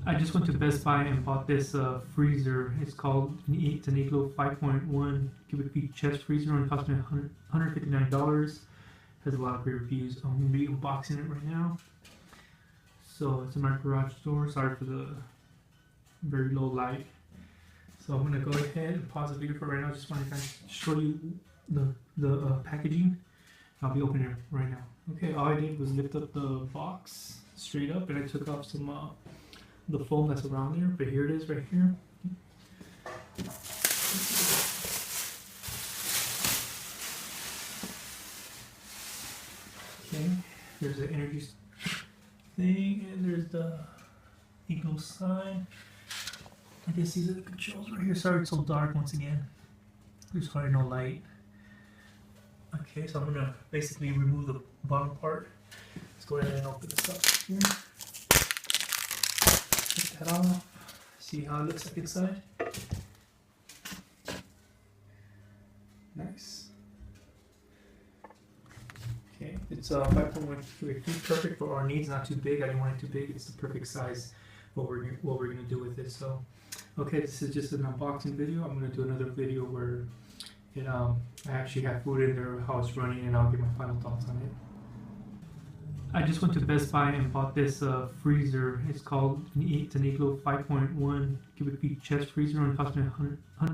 I just went to Best Buy and bought this freezer. It's an IGLOO 5.1 cubic feet chest freezer. It cost me $159. Has a lot of great reviews. I'm going to be unboxing it right now. So it's in my garage door. Sorry for the very low light. So I'm going to go ahead and pause the video for right now. Just want to kind of show you the packaging. I'll be opening it right now. Okay, all I did was lift up the box straight up, and I took off some the foam that's around there, but here it is right here. Okay, there's the energy thing, and there's the IGLOO sign. I guess these are the controls right here. Sorry it's so dark once again. There's hardly no light. Okay, so I'm gonna basically remove the bottom part. Let's go ahead and open this up here. Take that off. See how it looks like inside. Nice. Okay, it's 5.1 cubic feet, perfect for our needs. Not too big. I didn't want it too big. It's the perfect size. What we're gonna do with it. So, okay, this is just an unboxing video. I'm gonna do another video where I actually have food in there, how it's running, and I'll give my final thoughts on it. I just went to Best Buy and bought this freezer. It's an IGLOO 5.1 cubic feet chest freezer. It cost me